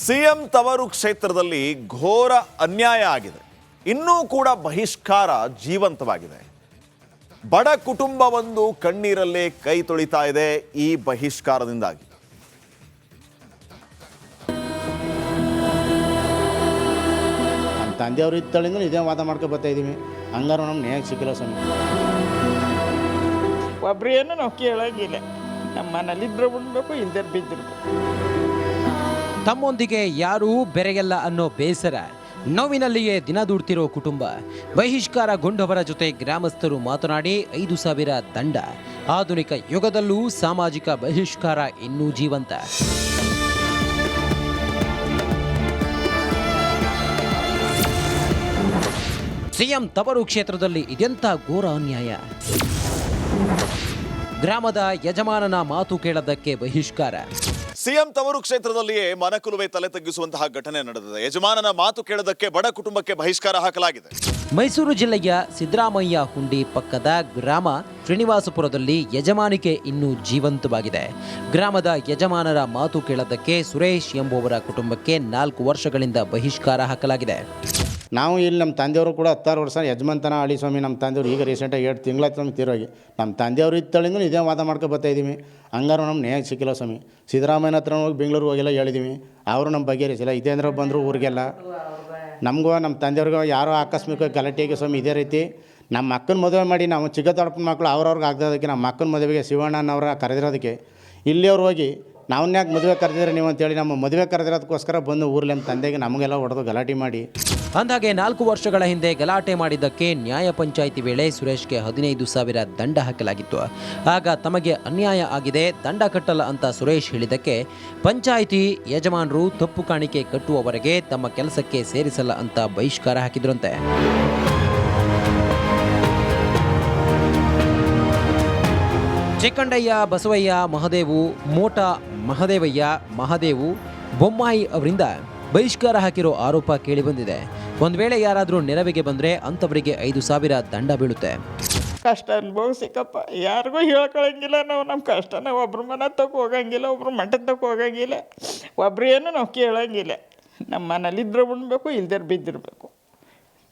CM ತವರು ಕ್ಷೇತ್ರದಲ್ಲಿ ಘೋರ ಅನ್ಯಾಯ ಆಗಿದೆ. ಇನ್ನೂ ಕೂಡ ಬಹಿಷ್ಕಾರ ಜೀವಂತವಾಗಿದೆ. ಬಡ ಕುಟುಂಬವೊಂದು ಕಣ್ಣೀರಲ್ಲೇ ಕೈ ತೊಳಿತಾ ಇದೆ ಈ ಬಹಿಷ್ಕಾರದಿಂದಾಗಿ. ನಮ್ಮ ತಂದೆಯವರು ಇತ್ತಳಿಂದ ಇದೇ ವಾದ ಮಾಡ್ಕೊ ಬರ್ತಾ ಇದ್ದೀವಿ. ಹಂಗಾರು ನಮ್ಗೆ ನ್ಯಾಯ ಸಿಕ್ಕಿಲ್ಲ ಸ್ವಾಮಿ. ಒಬ್ರೇನು ನಾವು ಕೇಳಂಗಿಲ್ಲ. ನಮ್ಮ ಮನೇಲಿದ್ರೆ ಉಣ್ಬೇಕು, ಇಲ್ದೇ ಬಿದ್ದಿರ್ಬೇಕು. ತಮ್ಮೊಂದಿಗೆ ಯಾರೂ ಬೆರೆಯಲ್ಲ ಅನ್ನೋ ಬೇಸರ, ನೋವಿನಲ್ಲಿಯೇ ದಿನ ದುಡ್ತಿರೋ ಕುಟುಂಬ. ಬಹಿಷ್ಕಾರಗೊಂಡವರ ಜೊತೆ ಗ್ರಾಮಸ್ಥರು ಮಾತನಾಡಿ 5,000 ದಂಡ. ಆಧುನಿಕ ಯುಗದಲ್ಲೂ ಸಾಮಾಜಿಕ ಬಹಿಷ್ಕಾರ ಇನ್ನೂ ಜೀವಂತ. ಸಿಎಂ ತವರು ಕ್ಷೇತ್ರದಲ್ಲಿ ಇದೆಂಥ ಘೋರ ಅನ್ಯಾಯ. ಗ್ರಾಮದ ಯಜಮಾನನ ಮಾತು ಕೇಳದಕ್ಕೆ ಬಹಿಷ್ಕಾರ. ಸಿಎಂ ತವರು ಕ್ಷೇತ್ರದಲ್ಲಿಯೇ ಮನಕುಲುವೆ ತಲೆ ತಗ್ಗಿಸುವಂತಹ ಘಟನೆ ನಡೆದಿದೆ. ಯಜಮಾನನ ಮಾತು ಕೇಳದಕ್ಕೆ ಬಡ ಕುಟುಂಬಕ್ಕೆ ಬಹಿಷ್ಕಾರ ಹಾಕಲಾಗಿದೆ. ಮೈಸೂರು ಜಿಲ್ಲೆಯ ಸಿದ್ದರಾಮಯ್ಯ ಹುಂಡಿ ಪಕ್ಕದ ಗ್ರಾಮ ಶ್ರೀನಿವಾಸಪುರದಲ್ಲಿ ಯಜಮಾನಿಕೆ ಇನ್ನೂ ಜೀವಂತವಾಗಿದೆ. ಗ್ರಾಮದ ಯಜಮಾನರ ಮಾತು ಕೇಳದಕ್ಕೆ ಸುರೇಶ್ ಎಂಬುವರ ಕುಟುಂಬಕ್ಕೆ 4 ವರ್ಷಗಳಿಂದ ಬಹಿಷ್ಕಾರ ಹಾಕಲಾಗಿದೆ. ನಾವು ಇಲ್ಲಿ ನಮ್ಮ ತಂದೆಯವರು ಕೂಡ 16 ವರ್ಷ ಯಜಮಾನ್ತನ ಆಳಿ ಸ್ವಾಮಿ. ನಮ್ಮ ತಂದೆಯವರು ಈಗ ರೀಸೆಂಟಾಗಿ 2 ತಿಂಗಳಾಯ್ತು ಸ್ವಾಮಿ ತೀರೋಗಿ. ನಮ್ಮ ತಂದೆಯವರು ಇತ್ತಳಿಂದ ಇದೇ ವಾದ ಮಾಡ್ಕೊ ಬರ್ತಾ ಇದ್ದೀವಿ. ಹಂಗಾರು ನಮ್ಗೆ ನ್ಯಾಯ ಸಿಕ್ಕಿಲ್ಲ ಸ್ವಾಮಿ. ಸಿದ್ದರಾಮಯ್ಯನ ಹತ್ರ ಹೋಗಿ ಬೆಂಗಳೂರು ಹೋಗೆಲ್ಲ ಹೇಳಿದ್ದೀವಿ. ಅವರು ನಮ್ಮ ಬಗೆಹರಿಸಿಲ್ಲ. ಇದೇಂದ್ರ ಬಂದರು ಊರಿಗೆಲ್ಲ. ನಮಗೂ ನಮ್ಮ ತಂದೆಯವ್ರಿಗೂ ಯಾರೋ ಆಕಸ್ಮಿಕ ಗಲಾಟೆಗೆ ಸ್ವಾಮಿ ಇದೇ ರೀತಿ ನಮ್ಮ ಅಕ್ಕನ ಮದುವೆ ಮಾಡಿ ನಾವು ಚಿಕ್ಕ ದೊಡ್ಡಪ್ಪನ ಮಕ್ಕಳು ಅವ್ರವ್ರಿಗೆ ಆಗದೋದಕ್ಕೆ ನಮ್ಮ ಅಕ್ಕನ ಮದುವೆಗೆ ಶಿವಣ್ಣನವರ ಕರೆದಿರೋದಕ್ಕೆ ಇಲ್ಲಿಯವ್ರು ಹೋಗಿ ನಾವನ್ನ ಯಾಕೆ ಮದುವೆ ಕರೆದಿದ್ರೆ ನೀವು ಅಂತೇಳಿ ನಮ್ಮ ಮದುವೆ ಕರೆದಿರೋದಕ್ಕೋಸ್ಕರ ಬಂದು ಊರಲ್ಲಿ ನಮ್ಮ ತಂದೆಗೆ ನಮಗೆಲ್ಲ ಹೊಡೆದು ಗಲಾಟೆ ಮಾಡಿ. ಅಂದಾಗೆ 4 ವರ್ಷಗಳ ಹಿಂದೆ ಗಲಾಟೆ ಮಾಡಿದ್ದಕ್ಕೆ ನ್ಯಾಯ ಪಂಚಾಯಿತಿ ವೇಳೆ ಸುರೇಶ್ಗೆ 15,000 ದಂಡ ಹಾಕಲಾಗಿತ್ತು. ಆಗ ತಮಗೆ ಅನ್ಯಾಯ ಆಗಿದೆ, ದಂಡ ಕಟ್ಟಲ್ಲ ಅಂತ ಸುರೇಶ್ ಹೇಳಿದ್ದಕ್ಕೆ ಪಂಚಾಯಿತಿ ಯಜಮಾನರು ತಪ್ಪು ಕಾಣಿಕೆ ಕಟ್ಟುವವರೆಗೆ ತಮ್ಮ ಕೆಲಸಕ್ಕೆ ಸೇರಿಸಲ್ಲ ಅಂತ ಬಹಿಷ್ಕಾರ ಹಾಕಿದ್ರಂತೆ. ಚಿಕ್ಕಂಡಯ್ಯ, ಬಸವಯ್ಯ, ಮಹದೇವು, ಮೋಟ ಮಹದೇವಯ್ಯ, ಮಹದೇವು, ಬೊಮ್ಮಾಯಿ ಅವರಿಂದ ಬಹಿಷ್ಕಾರ ಹಾಕಿರೋ ಆರೋಪ ಕೇಳಿಬಂದಿದೆ. ಒಂದು ವೇಳೆ ಯಾರಾದರೂ ನೆರವಿಗೆ ಬಂದರೆ ಅಂಥವರಿಗೆ 5,000 ದಂಡ ಬೀಳುತ್ತೆ. ಕಷ್ಟ ಅನುಭವಿಸಿಕಪ್ಪ, ಯಾರಿಗೂ ಹೇಳ್ಕೊಳಂಗಿಲ್ಲ. ನಾವು ನಮ್ಮ ಕಷ್ಟನ ಒಬ್ರ ಮನೆ ತಗೋ ಹೋಗಂಗಿಲ್ಲ, ಒಬ್ರು ಮಠ ತಗೋ ಹೋಗಂಗಿಲ್ಲ, ಒಬ್ರೇನು ನಾವು ಕೇಳಂಗಿಲ್ಲ. ನಮ್ಮ ಮನೇಲಿದ್ರೆ ಉಣ್ಬೇಕು, ಇಲ್ದೇ ಬಿದ್ದಿರಬೇಕು.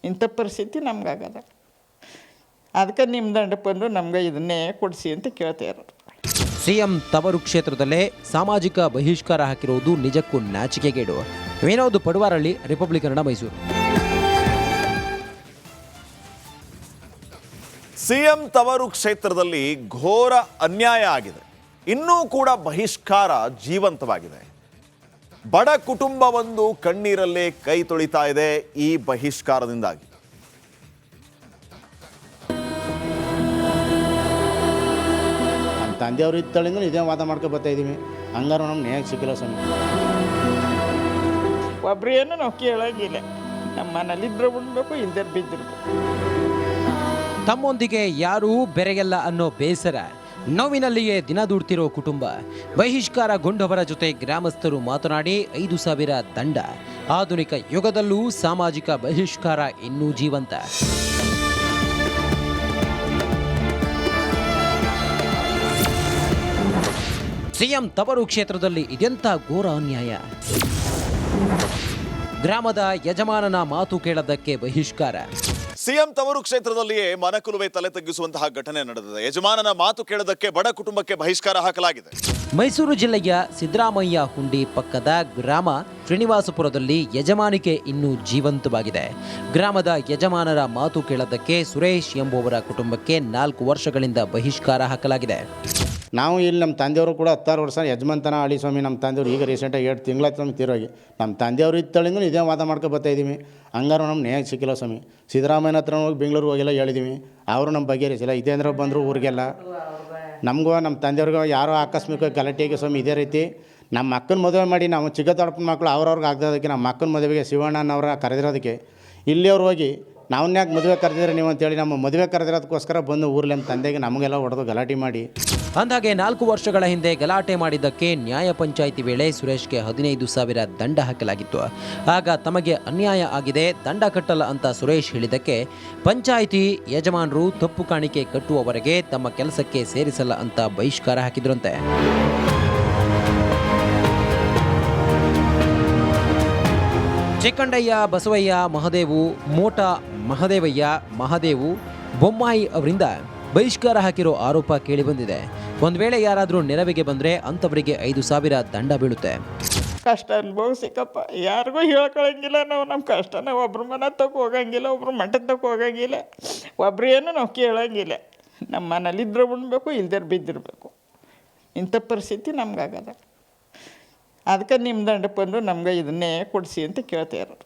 ಇಂಥ ಪರಿಸ್ಥಿತಿ ನಮ್ಗಾಗದ. ಅದಕ್ಕೆ ನಿಮ್ಮ ದಂಡ ಬಂದು ನಮ್ಗೆ ಇದನ್ನೇ ಕೊಡಿಸಿ ಅಂತ ಕೇಳ್ತಾ ಇರೋದು. ಸಿಎಂ ತವರು ಕ್ಷೇತ್ರದಲ್ಲೇ ಸಾಮಾಜಿಕ ಬಹಿಷ್ಕಾರ ಹಾಕಿರುವುದು ನಿಜಕ್ಕೂ ನಾಚಿಕೆಗೇಡು. ವಿನೋದ್ ಪಡುವಾರಳ್ಳಿ, ರಿಪಬ್ಲಿಕ್ ಕನ್ನಡ, ಮೈಸೂರು. ಸಿಎಂ ತವರು ಕ್ಷೇತ್ರದಲ್ಲಿ ಘೋರ ಅನ್ಯಾಯ ಆಗಿದೆ. ಇನ್ನೂ ಕೂಡ ಬಹಿಷ್ಕಾರ ಜೀವಂತವಾಗಿದೆ. ಬಡ ಕುಟುಂಬವೊಂದು ಕಣ್ಣೀರಲ್ಲೇ ಕೈ ತೊಳಿತಾ ಇದೆ ಈ ಬಹಿಷ್ಕಾರದಿಂದಾಗಿ. ನಮ್ಮ ತಂದೆಯವರು ಇತ್ತಳಿಂದ ಇದೇ ವಾದ ಮಾಡ್ಕೊ ಬರ್ತಾ ಇದ್ದೀವಿ. ಹಂಗಾರು ನಮ್ಗೆ ನ್ಯಾಯ ಸಿಕ್ಕಿಲ್ಲ ಸ್ವಾಮಿ. ಒಬ್ರೇನು ನಾವು ಕೇಳಂಗಿಲ್ಲ. ನಮ್ಮ ಮನೇಲಿದ್ರೆ ಉಣ್ಬೇಕು, ಇಲ್ದೇ ಬಿದ್ದಿರ್ಬೇಕು. ತಮ್ಮೊಂದಿಗೆ ಯಾರೂ ಬೆರೆಯಲ್ಲ ಅನ್ನೋ ಬೇಸರ, ನೋವಿನಲ್ಲಿಯೇ ದಿನ ದುಡ್ತಿರೋ ಕುಟುಂಬ. ಬಹಿಷ್ಕಾರಗೊಂಡವರ ಜೊತೆ ಗ್ರಾಮಸ್ಥರು ಮಾತನಾಡಿ 5,000 ದಂಡ. ಆಧುನಿಕ ಯುಗದಲ್ಲೂ ಸಾಮಾಜಿಕ ಬಹಿಷ್ಕಾರ ಇನ್ನೂ ಜೀವಂತ. ಸಿಎಂ ತವರು ಕ್ಷೇತ್ರದಲ್ಲಿ ಇದೆಂಥ ಘೋರ ಅನ್ಯಾಯ. ಗ್ರಾಮದ ಯಜಮಾನನ ಮಾತು ಕೇಳದಕ್ಕೆ ಬಹಿಷ್ಕಾರ. ಸಿಎಂ ತವರು ಕ್ಷೇತ್ರದಲ್ಲಿಯೇ ಮನಕುಲುವೆ ತಲೆ ತಗ್ಗಿಸುವಂತಹ ಘಟನೆ ನಡೆದಿದೆ. ಯಜಮಾನನ ಮಾತು ಕೇಳದಕ್ಕೆ ಬಡ ಕುಟುಂಬಕ್ಕೆ ಬಹಿಷ್ಕಾರ ಹಾಕಲಾಗಿದೆ. ಮೈಸೂರು ಜಿಲ್ಲೆಯ ಸಿದ್ದರಾಮಯ್ಯ ಹುಂಡಿ ಪಕ್ಕದ ಗ್ರಾಮ ಶ್ರೀನಿವಾಸಪುರದಲ್ಲಿ ಯಜಮಾನಿಕೆ ಇನ್ನೂ ಜೀವಂತವಾಗಿದೆ. ಗ್ರಾಮದ ಯಜಮಾನರ ಮಾತು ಕೇಳದಕ್ಕೆ ಸುರೇಶ್ ಎಂಬುವರ ಕುಟುಂಬಕ್ಕೆ 4 ವರ್ಷಗಳಿಂದ ಬಹಿಷ್ಕಾರ ಹಾಕಲಾಗಿದೆ. ನಾವು ಇಲ್ಲಿ ನಮ್ಮ ತಂದೆಯವರು ಕೂಡ 16 ವರ್ಷ ಯಜಮಾನ್ತನ ಆಳಿ ಸ್ವಾಮಿ. ನಮ್ಮ ತಂದೆಯವರು ಈಗ ರೀಸೆಂಟಾಗಿ 2 ತಿಂಗಳಾಯ್ತು ಸ್ವಾಮಿ ತೀರೋಗಿ. ನಮ್ಮ ತಂದೆಯವರು ಇತ್ತಳಿಂದ ಇದೇ ವಾದ ಮಾಡ್ಕೊ ಬರ್ತಾ ಇದ್ದೀವಿ. ಹಂಗಾರು ನಮ್ಗೆ ನ್ಯಾಯ ಸಿಕ್ಕಿಲ್ಲ ಸ್ವಾಮಿ. ಸಿದ್ದರಾಮಯ್ಯನ ಹತ್ರ ಹೋಗಿ ಬೆಂಗಳೂರು ಹೋಗೆಲ್ಲ ಹೇಳಿದ್ದೀವಿ. ಅವರು ನಮ್ಮ ಬಗೆಹರಿಸಿಲ್ಲ. ಇದೇಂದ್ರ ಬಂದರು ಊರಿಗೆಲ್ಲ. ನಮಗೂ ನಮ್ಮ ತಂದೆಯವ್ರಿಗೂ ಯಾರೋ ಆಕಸ್ಮಿಕ ಗಲಾಟೆಗೆ ಸ್ವಾಮಿ ಇದೇ ರೀತಿ ನಮ್ಮ ಅಕ್ಕನ ಮದುವೆ ಮಾಡಿ ನಾವು ಚಿಕ್ಕ ದೊಡ್ಡಪ್ಪನ ಮಕ್ಕಳು ಅವ್ರವ್ರಿಗೆ ಆಗದೋದಕ್ಕೆ ನಮ್ಮ ಅಕ್ಕನ ಮದುವೆಗೆ ಶಿವಣ್ಣನವರ ಕರೆದಿರೋದಕ್ಕೆ ಇಲ್ಲಿಯವ್ರು ಹೋಗಿ ನಾವನ್ನ ಯಾಕೆ ಮದುವೆ ಕರೆದಿದ್ರೆ ನೀವು ಅಂತೇಳಿ ನಮ್ಮ ಮದುವೆ ಕರೆದಿರೋದಕ್ಕೋಸ್ಕರ ಬಂದು ಊರಲ್ಲಿ ನಮ್ಮ ತಂದೆಗೆ ನಮಗೆಲ್ಲ ಹೊಡೆದು ಗಲಾಟೆ ಮಾಡಿ. ಅಂದಾಗೆ 4 ವರ್ಷಗಳ ಹಿಂದೆ ಗಲಾಟೆ ಮಾಡಿದ್ದಕ್ಕೆ ನ್ಯಾಯ ಪಂಚಾಯಿತಿ ವೇಳೆ ಸುರೇಶ್ಗೆ 15,000 ದಂಡ ಹಾಕಲಾಗಿತ್ತು. ಆಗ ತಮಗೆ ಅನ್ಯಾಯ ಆಗಿದೆ, ದಂಡ ಕಟ್ಟಲ್ಲ ಅಂತ ಸುರೇಶ್ ಹೇಳಿದ್ದಕ್ಕೆ ಪಂಚಾಯಿತಿ ಯಜಮಾನರು ತಪ್ಪು ಕಾಣಿಕೆ ಕಟ್ಟುವವರೆಗೆ ತಮ್ಮ ಕೆಲಸಕ್ಕೆ ಸೇರಿಸಲ್ಲ ಅಂತ ಬಹಿಷ್ಕಾರ ಹಾಕಿದ್ರಂತೆ. ಚಿಕ್ಕಂಡಯ್ಯ ಬಸವಯ್ಯ ಮಹದೇವು ಮೋಟ ಮಹದೇವಯ್ಯ ಮಹದೇವು ಬೊಮ್ಮಾಯಿ ಅವರಿಂದ ಬಹಿಷ್ಕಾರ ಹಾಕಿರೋ ಆರೋಪ ಕೇಳಿಬಂದಿದೆ. ಒಂದು ವೇಳೆ ಯಾರಾದರೂ ನೆರವಿಗೆ ಬಂದರೆ ಅಂಥವರಿಗೆ 5,000 ದಂಡ ಬೀಳುತ್ತೆ. ಕಷ್ಟ ಅನುಭವಿಸಿಕಪ್ಪ, ಯಾರಿಗೂ ಹೇಳ್ಕೊಳಂಗಿಲ್ಲ. ನಾವು ನಮ್ಮ ಕಷ್ಟನ ಒಬ್ರ ಮನೆ ತಗೋ ಹೋಗಂಗಿಲ್ಲ, ಒಬ್ರು ಮಠದ ತಗೋ ಹೋಗಂಗಿಲ್ಲ, ಒಬ್ರು ಏನು ನಾವು ಕೇಳಂಗಿಲ್ಲ. ನಮ್ಮ ಮನೇಲಿದ್ರೆ ಉಣ್ಬೇಕು, ಇಲ್ದರು ಬಿದ್ದಿರಬೇಕು. ಇಂಥ ಪರಿಸ್ಥಿತಿ ನಮ್ಗಾಗದ. ಅದಕ್ಕೆ ನಿಮ್ಮ ದಂಡ ಬಂದು ನಮ್ಗೆ ಇದನ್ನೇ ಕೊಡಿಸಿ ಅಂತ ಕೇಳ್ತಾ ಇರೋದು.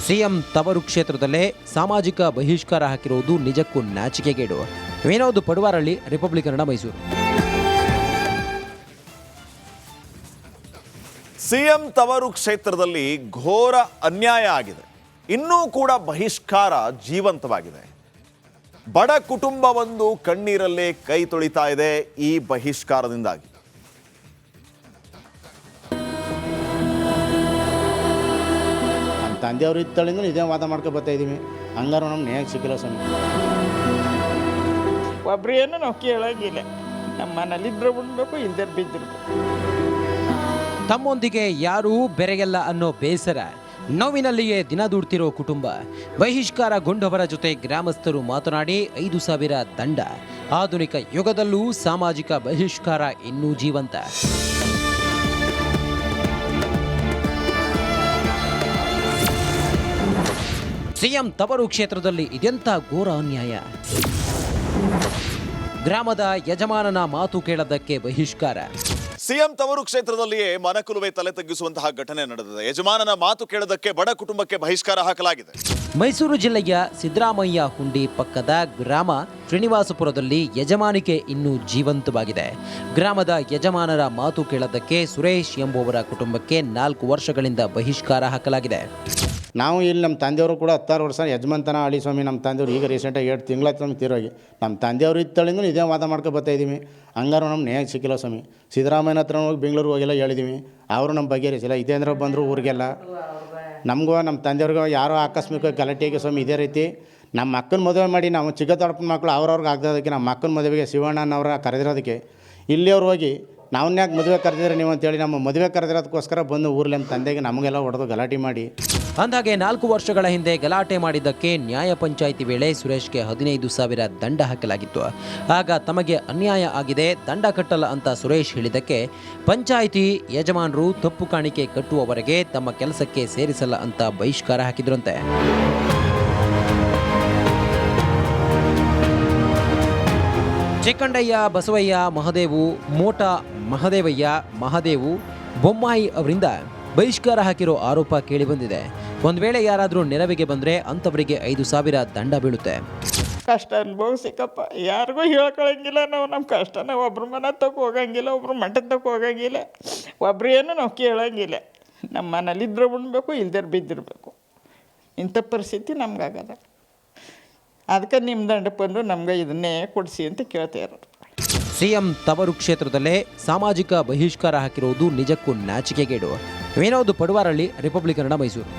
ಸಿಎಂ ತವರು ಕ್ಷೇತ್ರದಲ್ಲೇ ಸಾಮಾಜಿಕ ಬಹಿಷ್ಕಾರ ಹಾಕಿರುವುದು ನಿಜಕ್ಕೂ ನಾಚಿಕೆಗೇಡು. ವಿನೋದ್ ಪಡುವಾರಳ್ಳಿ, ರಿಪಬ್ಲಿಕ್ ಕನ್ನಡ, ಮೈಸೂರು. ಸಿಎಂ ತವರು ಕ್ಷೇತ್ರದಲ್ಲಿ ಘೋರ ಅನ್ಯಾಯ ಆಗಿದೆ. ಇನ್ನೂ ಕೂಡ ಬಹಿಷ್ಕಾರ ಜೀವಂತವಾಗಿದೆ. ಬಡ ಕುಟುಂಬವೊಂದು ಕಣ್ಣೀರಲ್ಲೇ ಕೈ ತೊಳಿತಾ ಇದೆ ಈ ಬಹಿಷ್ಕಾರದಿಂದಾಗಿ. ನಮ್ಮ ತಂದೆಯವರು ಇತ್ತಳಿಂದ ಇದೇ ವಾದ ಮಾಡ್ಕೊ ಬರ್ತಾ ಇದ್ದೀವಿ. ಹಂಗಾರು ನಮ್ಗೆ ನ್ಯಾಯ ಸಿಕ್ಕಿಲ್ಲ ಸ್ವಾಮಿ. ಒಬ್ರು ಏನು ನಾವು ಕೇಳಂಗಿಲ್ಲ. ನಮ್ಮ ಮನೇಲಿದ್ರೆ ಉಣ್ಬೇಕು, ಇಲ್ದರು ಬಿದ್ದಿರ್ಬೇಕು. ತಮ್ಮೊಂದಿಗೆ ಯಾರೂ ಬೆರೆಯಲ್ಲ ಅನ್ನೋ ಬೇಸರ, ನೋವಿನಲ್ಲಿಯೇ ದಿನ ದೂಡ್ತಿರೋ ಕುಟುಂಬ. ಬಹಿಷ್ಕಾರಗೊಂಡವರ ಜೊತೆ ಗ್ರಾಮಸ್ಥರು ಮಾತನಾಡಿ 5,000 ದಂಡ. ಆಧುನಿಕ ಯುಗದಲ್ಲೂ ಸಾಮಾಜಿಕ ಬಹಿಷ್ಕಾರ ಇನ್ನೂ ಜೀವಂತ. ಸಿಎಂ ತವರು ಕ್ಷೇತ್ರದಲ್ಲಿ ಇದೆಂಥ ಘೋರ ಅನ್ಯಾಯ. ಗ್ರಾಮದ ಯಜಮಾನನ ಮಾತು ಕೇಳದಕ್ಕೆ ಬಹಿಷ್ಕಾರ. ಸಿಎಂ ತವರು ಕ್ಷೇತ್ರದಲ್ಲಿಯೇ ಮನಕುಲುವೆ ತಲೆ ತಗ್ಗಿಸುವಂತಹ ಘಟನೆ ನಡೆದಿದೆ. ಯಜಮಾನನ ಮಾತು ಕೇಳದಕ್ಕೆ ಬಡ ಕುಟುಂಬಕ್ಕೆ ಬಹಿಷ್ಕಾರ ಹಾಕಲಾಗಿದೆ. ಮೈಸೂರು ಜಿಲ್ಲೆಯ ಸಿದ್ದರಾಮಯ್ಯ ಹುಂಡಿ ಪಕ್ಕದ ಗ್ರಾಮ ಶ್ರೀನಿವಾಸಪುರದಲ್ಲಿ ಯಜಮಾನಿಕೆ ಇನ್ನೂ ಜೀವಂತವಾಗಿದೆ. ಗ್ರಾಮದ ಯಜಮಾನರ ಮಾತು ಕೇಳದಕ್ಕೆ ಸುರೇಶ್ ಎಂಬುವರ ಕುಟುಂಬಕ್ಕೆ 4 ವರ್ಷಗಳಿಂದ ಬಹಿಷ್ಕಾರ ಹಾಕಲಾಗಿದೆ. ನಾವು ಇಲ್ಲಿ ನಮ್ಮ ತಂದೆಯವರು ಕೂಡ 16 ವರ್ಷ ಯಜಮಾನ್ತನ ಆಳಿ ಸ್ವಾಮಿ. ನಮ್ಮ ತಂದೆಯವರು ಈಗ ರೀಸೆಂಟಾಗಿ 2 ತಿಂಗಳಾಯ್ತು ಸ್ವಾಮಿ ತೀರೋಗಿ. ನಮ್ಮ ತಂದೆಯವರು ಇತ್ತಳಿಂದ ಇದೇ ವಾದ ಮಾಡ್ಕೊ ಬರ್ತಾ ಇದ್ದೀವಿ. ಹಂಗಾರು ನಮ್ಗೆ ನ್ಯಾಯ ಸಿಕ್ಕಿಲ್ಲ ಸ್ವಾಮಿ. ಸಿದ್ದರಾಮಯ್ಯನ ಹತ್ರ ಹೋಗಿ ಬೆಂಗಳೂರಿಗೆ ಹೋಗಿಲ್ಲ ಹೇಳಿದ್ದೀವಿ. ಅವರು ನಮ್ಮ ಬಗೆಹರಿಸಿಲ್ಲ. ಇದೇ ಅಂದ್ರೆ ಬಂದರು ಊರಿಗೆಲ್ಲ. ನಮಗೂ ನಮ್ಮ ತಂದೆಯವ್ರಿಗೂ ಯಾರೋ ಆಕಸ್ಮಿಕ ಗಲಾಟೆಗೆ ಸ್ವಾಮಿ ಇದೇ ರೀತಿ ನಮ್ಮ ಅಕ್ಕನ ಮದುವೆ ಮಾಡಿ ನಾವು ಚಿಕ್ಕದೊಡ್ಡಪ್ಪನ ಮಕ್ಕಳು ಅವ್ರವ್ರಿಗೆ ಆಗ್ದೋದಕ್ಕೆ ನಮ್ಮ ಅಕ್ಕನ ಮದುವೆಗೆ ಶಿವಣ್ಣನವರ ಕರೆದಿರೋದಕ್ಕೆ ಇಲ್ಲಿಯವ್ರು ಹೋಗಿ ನಾವನ್ಯಾಕೆ ಮದುವೆ ಕರೆದಿದ್ರೆ ನೀವು ಅಂತೇಳಿ ನಮ್ಮ ಮದುವೆ ಕರೆದಿರೋದಕ್ಕೋಸ್ಕರ ಬಂದು ಊರಲ್ಲಿ ನಮ್ಮ ತಂದೆಗೆ ನಮಗೆಲ್ಲ ಹೊಡೆದು ಗಲಾಟೆ ಮಾಡಿ. ಅಂದಾಗೆ 4 ವರ್ಷಗಳ ಹಿಂದೆ ಗಲಾಟೆ ಮಾಡಿದ್ದಕ್ಕೆ ನ್ಯಾಯ ಪಂಚಾಯಿತಿ ವೇಳೆ ಸುರೇಶ್ಗೆ 15,000 ದಂಡ ಹಾಕಲಾಗಿತ್ತು. ಆಗ ತಮಗೆ ಅನ್ಯಾಯ ಆಗಿದೆ, ದಂಡ ಕಟ್ಟಲ್ಲ ಅಂತ ಸುರೇಶ್ ಹೇಳಿದ್ದಕ್ಕೆ ಪಂಚಾಯಿತಿ ಯಜಮಾನರು ತಪ್ಪು ಕಾಣಿಕೆ ಕಟ್ಟುವವರೆಗೆ ತಮ್ಮ ಕೆಲಸಕ್ಕೆ ಸೇರಿಸಲ್ಲ ಅಂತ ಬಹಿಷ್ಕಾರ ಹಾಕಿದ್ರಂತೆ. ಚಿಕ್ಕಂಡಯ್ಯ ಬಸವಯ್ಯ ಮಹದೇವು ಮೋಟ ಮಹದೇವಯ್ಯ ಮಹದೇವು ಬೊಮ್ಮಾಯಿ ಅವರಿಂದ ಬಹಿಷ್ಕಾರ ಹಾಕಿರೋ ಆರೋಪ ಕೇಳಿಬಂದಿದೆ. ಒಂದು ವೇಳೆ ಯಾರಾದರೂ ನೆರವಿಗೆ ಬಂದರೆ ಅಂಥವರಿಗೆ 5,000 ದಂಡ ಬೀಳುತ್ತೆ. ಕಷ್ಟ ಅನುಭವಿಸಿಕಪ್ಪ, ಯಾರಿಗೂ ಹೇಳ್ಕೊಳಂಗಿಲ್ಲ. ನಾವು ನಮ್ಮ ಕಷ್ಟನ ಒಬ್ರ ಮನೆ ತಗೋ ಹೋಗಂಗಿಲ್ಲ, ಒಬ್ರು ಮಠದ ತಗೋ ಹೋಗಂಗಿಲ್ಲ, ಒಬ್ರು ಏನು ನಾವು ಕೇಳಂಗಿಲ್ಲ. ನಮ್ಮ ಮನೇಲಿದ್ರೆ ಉಣ್ಬೇಕು, ಇಲ್ದರು ಬಿದ್ದಿರಬೇಕು. ಇಂಥ ಪರಿಸ್ಥಿತಿ ನಮ್ಗಾಗದ. ಅದಕ್ಕೆ ನಿಮ್ಮ ದಂಡ ಬಂದು ನಮ್ಗೆ ಇದನ್ನೇ ಕೊಡಿಸಿ ಅಂತ ಕೇಳ್ತಾ ಇರೋದು. ಸಿಎಂ ತವರು ಕ್ಷೇತ್ರದಲ್ಲೇ ಸಾಮಾಜಿಕ ಬಹಿಷ್ಕಾರ ಹಾಕಿರುವುದು ನಿಜಕ್ಕೂ ನಾಚಿಕೆಗೇಡು. ವಿನೋದ್ ಪಡುವಾರಳ್ಳಿ, ರಿಪಬ್ಲಿಕ್ ಕನ್ನಡ, ಮೈಸೂರು.